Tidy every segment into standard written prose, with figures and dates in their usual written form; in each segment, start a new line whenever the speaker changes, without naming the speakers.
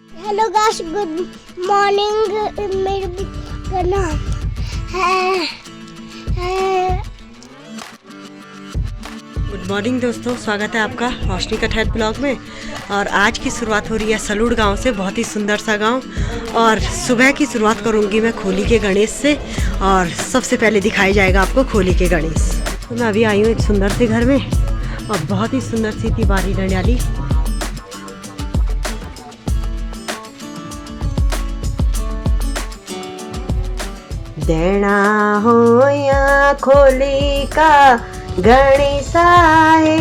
Hello guys, good morning. मेरा नाम है
गुड मॉर्निंग दोस्तों, स्वागत है आपका रोशनी का ठहर ब्लॉग में। और आज की शुरुआत हो रही है सलूड़ गांव से, बहुत ही सुंदर सा गांव। और सुबह की शुरुआत करूंगी मैं खोली के गणेश से, और सबसे पहले दिखाया जाएगा आपको खोली के गणेश। तो मैं अभी आई हूँ एक सुंदर से घर में, और बहुत ही सुंदर सी थी बारी डंडियाली। देना हो या खोली का गणेशा है,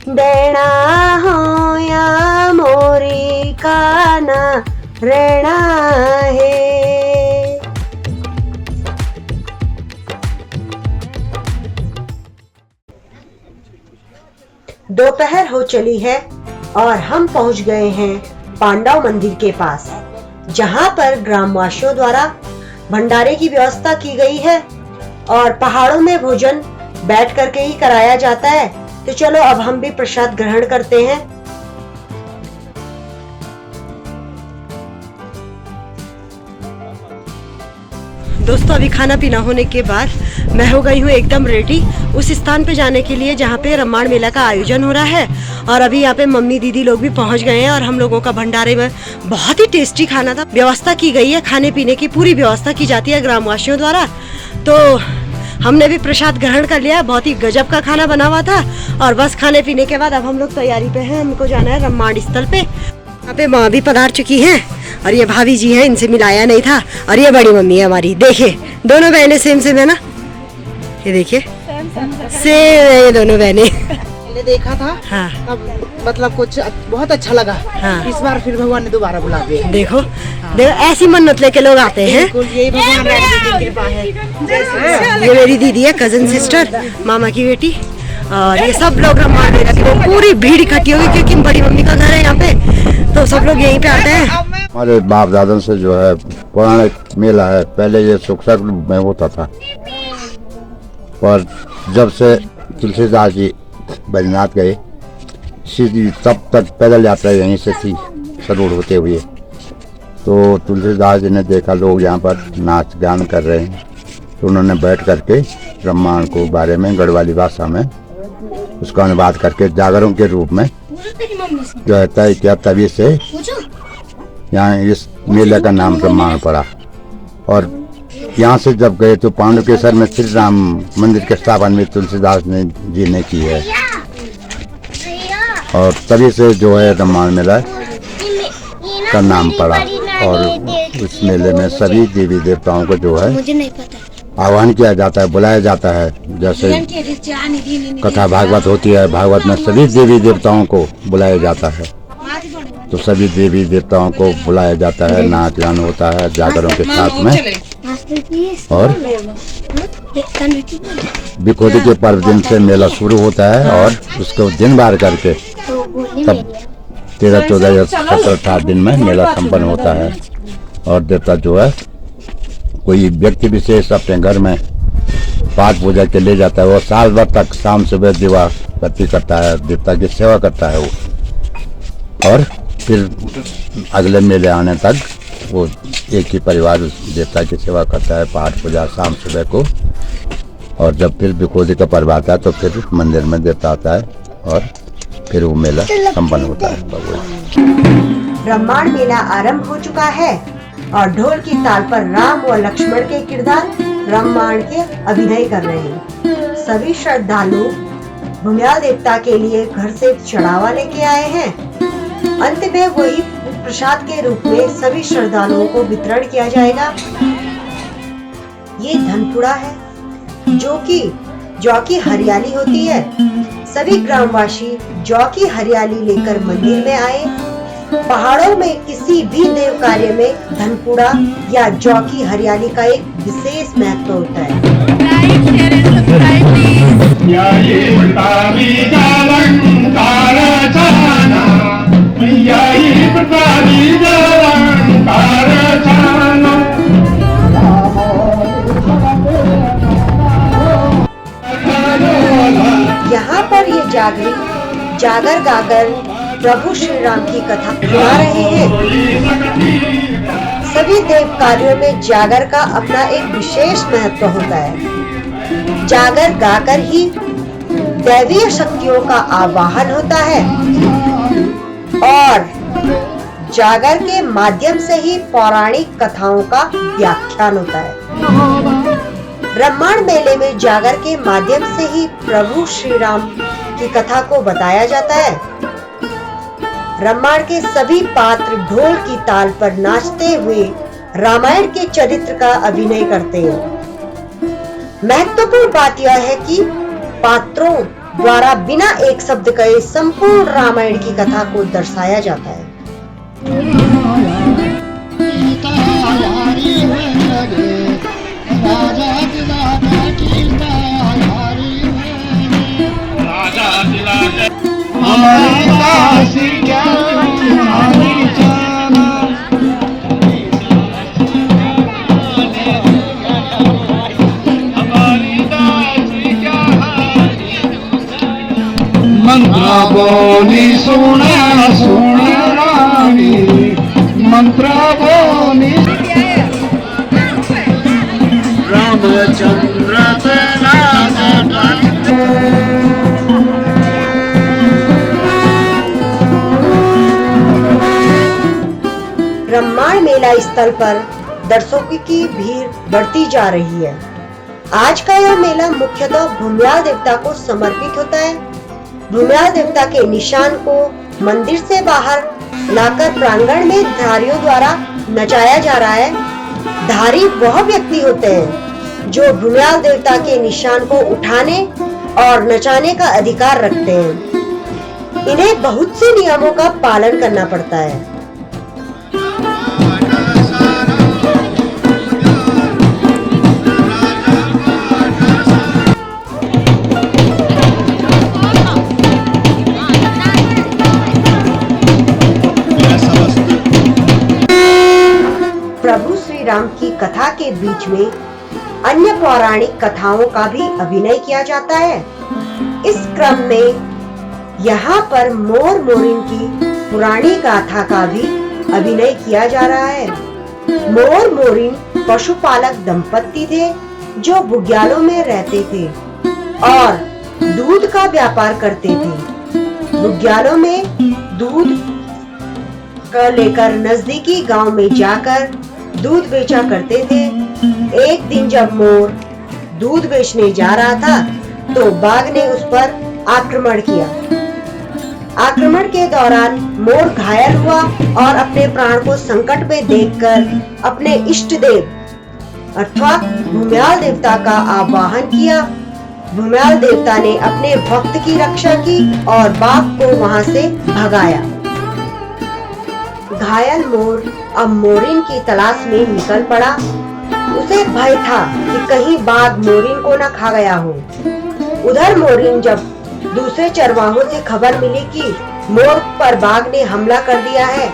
देना हो या मोरी का ना रहना है। दोपहर हो चली है और हम पहुंच गए हैं पांडव मंदिर के पास, जहां पर ग्रामवासियों द्वारा भंडारे की व्यवस्था की गई है और पहाड़ों में भोजन बैठ करके ही कराया जाता है। तो चलो अब हम भी प्रसाद ग्रहण करते हैं। दोस्तों, अभी खाना पीना होने के बाद मैं हो गई हूँ एकदम रेडी उस स्थान पे जाने के लिए जहाँ पे रम्माण मेला का आयोजन हो रहा है। और अभी यहाँ पे मम्मी दीदी लोग भी पहुँच गए हैं, और हम लोगों का भंडारे में बहुत ही टेस्टी खाना था। व्यवस्था की गई है, खाने पीने की पूरी व्यवस्था की जाती है ग्रामवासियों द्वारा। तो हमने भी प्रसाद ग्रहण कर लिया। बहुत ही गजब का खाना बना हुआ था। और बस खाने पीने के बाद अब हम लोग तैयारी पे हैं, हमको जाना है रम्माण स्थल पे। यहाँ पे माँ भी पधार चुकी हैं, और ये भाभी जी हैं, इनसे मिलाया नहीं था। और ये बड़ी मम्मी है हमारी, देखिए दोनों बहनें सेम सेम है ना, ये देखिए सेम है ये दोनों बहनें।
पहले देखा था,
हाँ,
तब मतलब कुछ बहुत अच्छा लगा।
हाँ,
इस बार फिर भगवान ने दोबारा बुला दिया।
देखो, हाँ, देखो ऐसी मन्नत लेके लोग आते हैं।
यही भगवान की कृपा है।
ये मेरी दीदी है, कजन सिस्टर, मामा की बेटी। और ये सब लोग रम्माण मेला की पूरी भीड़ इकट्ठी होगी, क्योंकि बड़ी मम्मी का घर है यहाँ पे, तो सब लोग यहीं पे आते हैं।
हमारे बाप दादा से जो है पुराना मेला है। पहले ये सुखसर में होता था, और जब से तुलसीदास जी बद्रीनाथ गए, सीधी तब तक पैदल यात्रा यहीं से थी सलूड़ होते हुए। तो तुलसीदास जी ने देखा लोग यहाँ पर नाच गान कर रहे हैं, तो उन्होंने बैठ करके ब्रह्मांड को बारे में गढ़वाली भाषा में उसका अनुवाद करके जागरण के रूप में जो है तय किया। तभी से यहाँ इस मेले का नाम ब्रह्मांड पड़ा। और यहाँ से जब गए तो पांडुकेश्वर में श्री राम मंदिर के स्थापना में तुलसीदास जी ने की है, और तभी से जो है ब्रह्मांड मेला का नाम पड़ा। और उस मेले में सभी देवी देवताओं को जो है आह्वान किया जाता है, बुलाया जाता है। जैसे कथा भागवत होती है, भागवत में सभी देवी देवताओं को बुलाया जाता है। तो सभी देवी देवताओं को बुलाया जाता है, नाच गान होता है जागरों के साथ में। और बिकोदी के पर्व दिन से मेला शुरू होता है और उसको दिन बार करके तब 13, 14 या 17, 18 दिन में मेला संपन्न होता है। और देवता जो है कोई व्यक्ति विशेष अपने घर में पाठ पूजा के ले जाता है, वो साल भर तक शाम सुबह दिवा बत्ती करता है, देवता की सेवा करता है वो। और फिर अगले मेले आने तक वो एक ही परिवार उस देवता की सेवा करता है, पाठ पूजा शाम सुबह को। और जब फिर बिकोदी का पर्व आता है तो फिर मंदिर में देवता आता है और फिर वो मेला संपन्न होता है।
ब्रह्मांड मेला आरंभ हो चुका है और ढोल की ताल पर राम व लक्ष्मण के किरदार ब्रह्मांड के अभिनय कर रहे हैं। सभी श्रद्धालु भूम्याल देवता के लिए घर से चढ़ावा लेके आए हैं। अंत में वही प्रसाद के रूप में सभी श्रद्धालुओं को वितरण किया जाएगा। ये धनपुड़ा है जौ की हरियाली होती है। सभी ग्रामवासी जौ की हरियाली लेकर मंदिर में आए। पहाड़ों में किसी भी देव कार्य में धनपुड़ा या जौ की हरियाली का एक विशेष महत्व होता है। यहाँ पर ये जागर गाकर प्रभु श्री राम की कथा सुना रहे हैं। सभी देव कार्यों में जागर का अपना एक विशेष महत्व होता है। जागर गाकर ही दैवीय शक्तियों का आवाहन होता है और जागर के माध्यम से ही पौराणिक कथाओं का व्याख्यान होता है। ब्रह्मांड मेले में जागर के माध्यम से ही प्रभु श्री राम की कथा को बताया जाता है। ब्रह्मांड के सभी पात्र ढोल की ताल पर नाचते हुए रामायण के चरित्र का अभिनय करते हैं। महत्वपूर्ण बात यह है कि पात्रों द्वारा बिना एक शब्द कहे संपूर्ण रामायण की कथा को दर्शाया जाता है।
मंत्र बोली सुना सुना रानी मंत्र बोली रामचंद्र
ब्रह्मांड मेला स्थल पर दर्शकों की भीड़ बढ़ती जा रही है। आज का यह मेला मुख्यतः भूम्याल देवता को समर्पित होता है। भूम्याल देवता के निशान को मंदिर से बाहर लाकर प्रांगण में धारियों द्वारा नचाया जा रहा है। धारी वह व्यक्ति होते हैं जो भूम्याल देवता के निशान को उठाने और नचाने का अधिकार रखते हैं। इन्हें बहुत से नियमों का पालन करना पड़ता है। प्रभु श्री राम की कथा के बीच में अन्य पौराणिक कथाओं का भी अभिनय किया जाता है। इस क्रम में यहाँ पर मोर मोरिन की पुरानी गाथा का भी अभिनय किया जा रहा है। मोर मोरिन पशुपालक दंपत्ति थे जो बुग्यालों में रहते थे और दूध का व्यापार करते थे। बुग्यालों में दूध लेकर नजदीकी गांव में जाकर दूध बेचा करते थे। एक दिन जब मोर दूध बेचने जा रहा था तो बाघ ने उस पर आक्रमण किया। आक्रमण के दौरान मोर घायल हुआ और अपने प्राण को संकट में देखकर अपने इष्ट देव अर्थात भूम्याल देवता का आवाहन किया। भूम्याल देवता ने अपने भक्त की रक्षा की और बाघ को वहां से भगाया। घायल मोर अब मोरिन की तलाश में निकल पड़ा। उसे भय था कि कहीं बाघ मोरिन को न खा गया हो। उधर मोरिन जब दूसरे चरवाहों से खबर मिली कि मोर पर बाघ ने हमला कर दिया है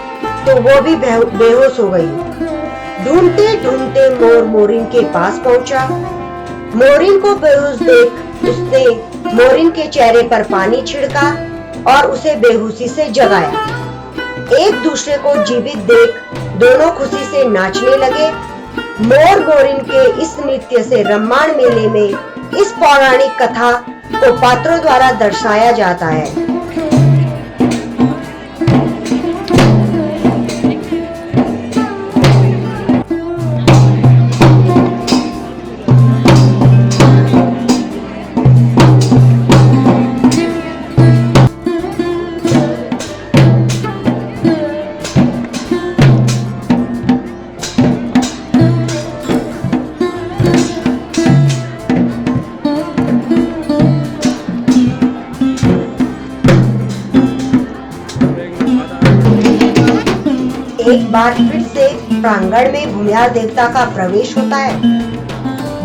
तो वो भी बेहोश हो गई। ढूंढते ढूंढते मोर मोरिन के पास पहुंचा। मोरिन को बेहोश देख उसने मोरिन के चेहरे पर पानी छिड़का और उसे बेहोशी से जगाया। एक दूसरे को जीवित देख दोनों खुशी से नाचने लगे। मोर मोरिन के इस नृत्य से रम्माण मेले में इस पौराणिक कथा को पात्रों द्वारा दर्शाया जाता है। एक बार फिर से प्रांगण में भूमियार देवता का प्रवेश होता है।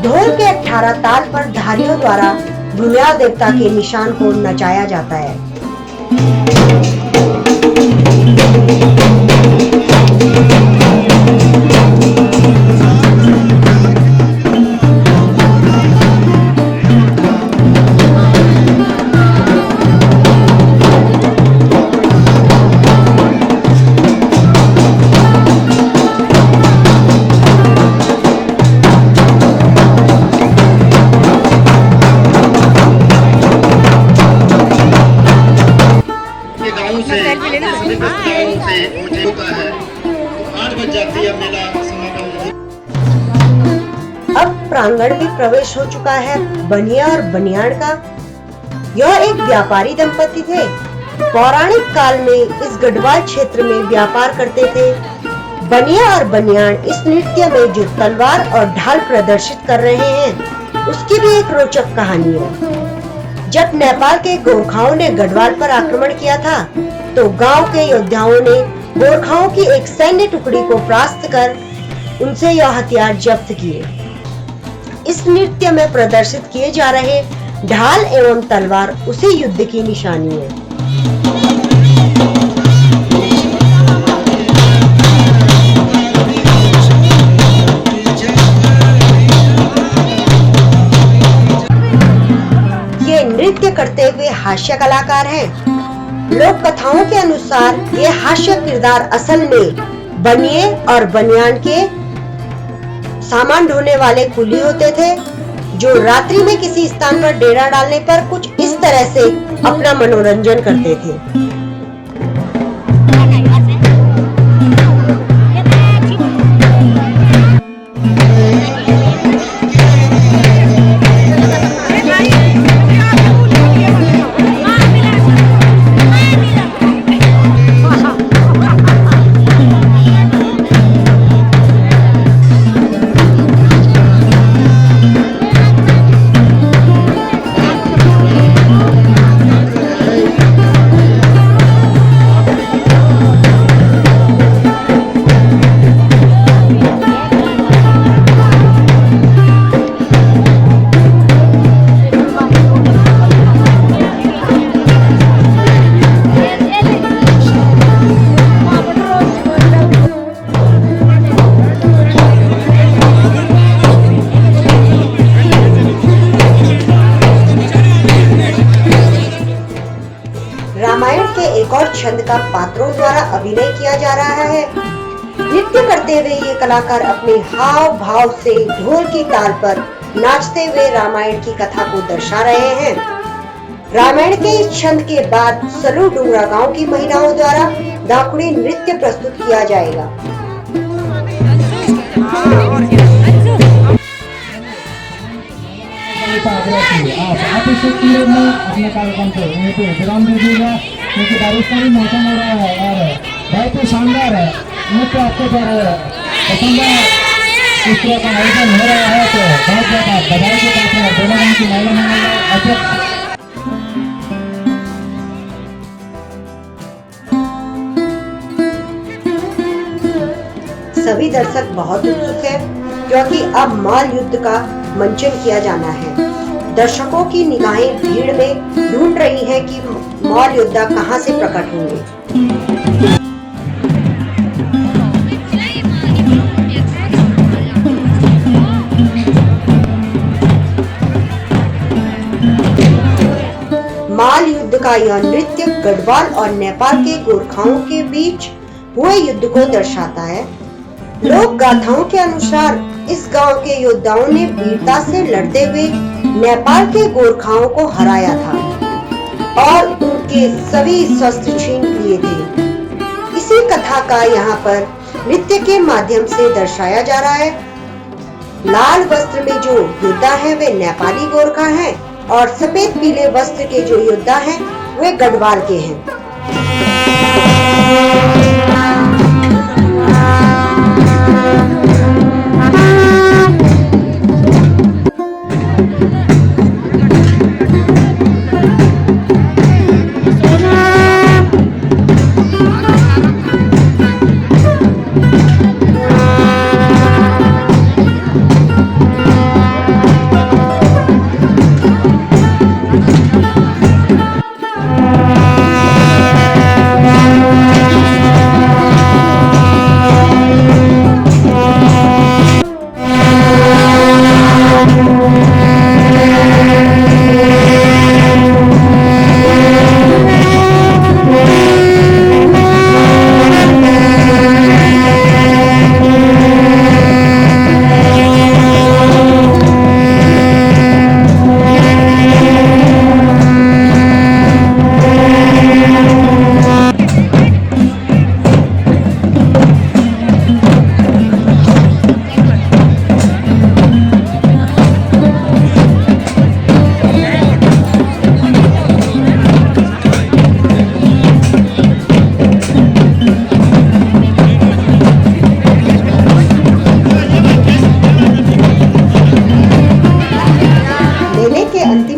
ढोल के 18 ताल पर धारियों द्वारा भूमियार देवता के निशान को नचाया जाता है।
मुझे होता है 8 बज जाती है मेला समापन।
अब प्रांगण में प्रवेश हो चुका है बनिया और बनियान का। यह एक व्यापारी दंपति थे। पौराणिक काल में इस गढ़वाल क्षेत्र में व्यापार करते थे। बनिया और बनियान इस नृत्य में जो तलवार और ढाल प्रदर्शित कर रहे हैं उसकी भी एक रोचक कहानी है। जब नेपाल के गोरखाओं ने गढ़वाल पर आक्रमण किया था तो गांव के योद्धाओं ने गोरखाओं की एक सैन्य टुकड़ी को परास्त कर उनसे यह हथियार जब्त किए। इस नृत्य में प्रदर्शित किए जा रहे ढाल एवं तलवार उसी युद्ध की निशानी है। ये नृत्य करते हुए हास्य कलाकार हैं। लोक कथाओं के अनुसार ये हास्य किरदार असल में बनिए और बनियान के सामान ढोने वाले कुली होते थे जो रात्रि में किसी स्थान पर डेरा डालने पर कुछ इस तरह से अपना मनोरंजन करते थे। रामायण के एक और छंद का पात्रों द्वारा अभिनय किया जा रहा है। नृत्य करते हुए ये कलाकार अपने हाव भाव से ढोल की ताल पर नाचते हुए रामायण की कथा को दर्शा रहे हैं। रामायण के इस छंद के बाद सलू डुंगरा गांव की महिलाओं द्वारा दाखुड़ी नृत्य प्रस्तुत किया जाएगा।
आप इस पीरियड में अपने कार्यक्रम को वहीं पे विराम दीजिएगा क्योंकि बारिश का भी मौसम हो रहा है और बहुत ही शानदार है। नृत्य आपको पसंद है, इस तरह का आयोजन हो रहा है तो बहुत ज़्यादा बधाई के साथ में दोनों गांव की महिला मंडल अध्यक्ष
सभी दर्शक बहुत उत्सुक है क्योंकि अब मॉल युद्ध का मंचन किया जाना है। दर्शकों की निगाहें भीड़ में ढूंढ रही हैं कि मॉल योद्धा कहां से प्रकट होंगे। माल युद्ध का यह नृत्य गढ़वाल और नेपाल के गोरखाओं के बीच हुए युद्ध को दर्शाता है। लोक गाथाओं के अनुसार इस गांव के योद्धाओं ने वीरता से लड़ते हुए नेपाल के गोरखाओं को हराया था और उनके सभी शस्त्र छीन लिए थे। इसी कथा का यहाँ पर नृत्य के माध्यम से दर्शाया जा रहा है। लाल वस्त्र में जो योद्धा हैं वे नेपाली गोरखा हैं और सफेद पीले वस्त्र के जो योद्धा हैं वे गढ़वाल के हैं।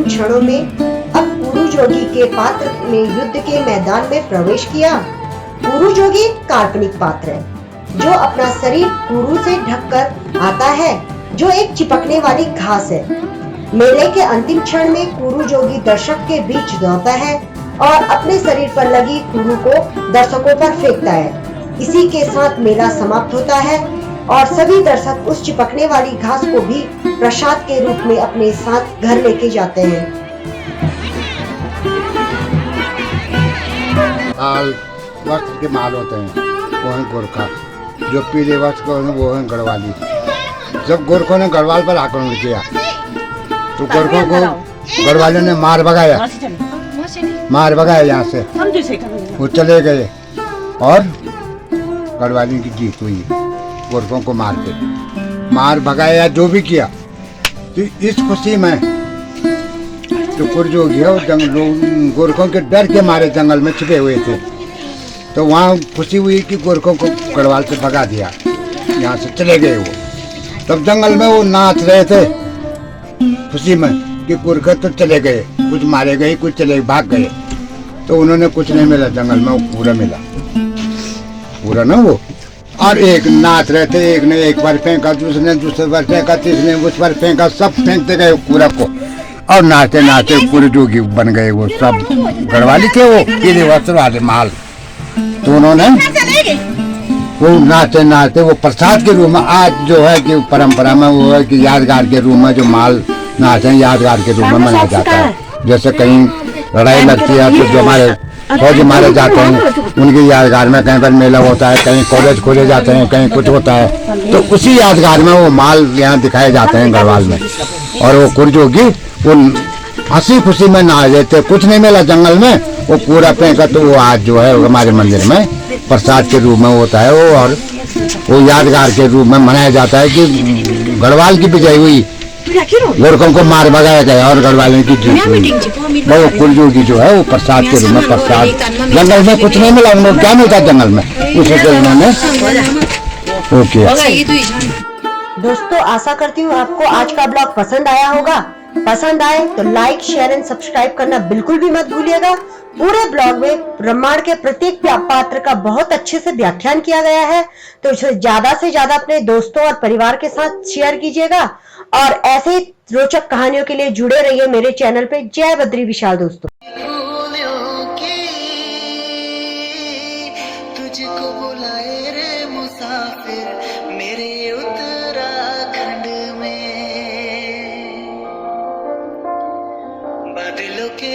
क्षणों में अब पुरु जोगी के पात्र ने युद्ध के मैदान में प्रवेश किया। पुरु जोगी काल्पनिक पात्र है जो अपना शरीर पुरु से ढककर आता है जो एक चिपकने वाली घास है। मेले के अंतिम क्षण में पुरु जोगी दर्शक के बीच दौड़ता है और अपने शरीर पर लगी पुरु को दर्शकों पर फेंकता है। इसी के साथ मेला समाप्त होता है और सभी दर्शक उस चिपकने वाली घास को भी प्रसाद के रूप में अपने साथ घर लेके जाते हैं।
लाल वस्त्र के माल होते हैं वो हैं गोरखा, जो पीले वस्त्र को हैं वो हैं गढ़वाली। जब गोरखों ने गढ़वाल पर आक्रमण किया तो गोरखों को गढ़वालियों ने मार भगाया यहाँ से, वो चले गए और गढ़वाली की जीत हुई। गोरखों को मार भगाया जो भी किया। तो इस खुशी में जो कुरजोगी है वो गोरखों के डर के मारे जंगल में छिपे हुए थे, तो वहाँ खुशी हुई कि गोरखों को गढ़वाल से भगा दिया, यहाँ से चले गए वो। तब जंगल में वो नाच रहे थे खुशी में कि गोरख तो चले गए, कुछ मारे गए कुछ चले भाग गए। तो उन्होंने कुछ नहीं मिला जंगल में, वो पूरा मिला पूरा ना वो। और एक नाच रहे थे, एक ने एक बार फेंका, दूसरे बार फेंका, तीसरे उस बार फेंका, सब फेंकते गए पूरा को और नाचते नाचते पूरे जोगी बन गए। वो सब गढ़वाली थे, वो पीले वस्त्र वाले माल। तो उन्होंने वो नाचते नाचते वो प्रसाद के रूप में आज जो है कि परंपरा में वो है कि यादगार के रूप में जो माल नाच है यादगार के रूप में मनाया जाता है। जैसे कहीं लड़ाई लगती है तो जो हमारे फौज मारे जाते हैं उनकी यादगार में कहीं पर मेला होता है, कहीं कॉलेज खोले जाते हैं, कहीं कुछ होता है, तो उसी यादगार में वो माल यहाँ दिखाए जाते हैं गढ़वाल में। और वो कुरजोगी वो हंसी खुशी में नाच देते, कुछ नहीं मिला जंगल में, वो पूरा फेंका। तो वो आज जो है हमारे मंदिर में प्रसाद के रूप में होता है वो, और वो यादगार के रूप में मनाया जाता है कि गढ़वाल की विजय हुई, गोरखों को मार भगाया गया और गढ़वालों की जीत हुई। वो कुरजोगी जो है वो प्रसाद के रूप में, प्रसाद जंगल में कुछ नहीं मिला, उनको क्या मिलता जंगल में, उसे उन्होंने वो किया।
दोस्तों आशा करती हूँ आपको आज का ब्लॉग पसंद आया होगा। पसंद आए तो लाइक, शेयर एंड सब्सक्राइब करना बिल्कुल भी मत भूलिएगा। पूरे ब्लॉग में ब्रह्मांड के प्रत्येक पात्र का बहुत अच्छे से व्याख्यान किया गया है, तो इसे ज्यादा से ज्यादा अपने दोस्तों और परिवार के साथ शेयर कीजिएगा और ऐसे ही रोचक कहानियों के लिए जुड़े रहिए मेरे चैनल पे। जय बद्री विशाल दोस्तों।
तुझको बुलाए रे मुसाफिर मेरे उत्तराखंड में, बादलों के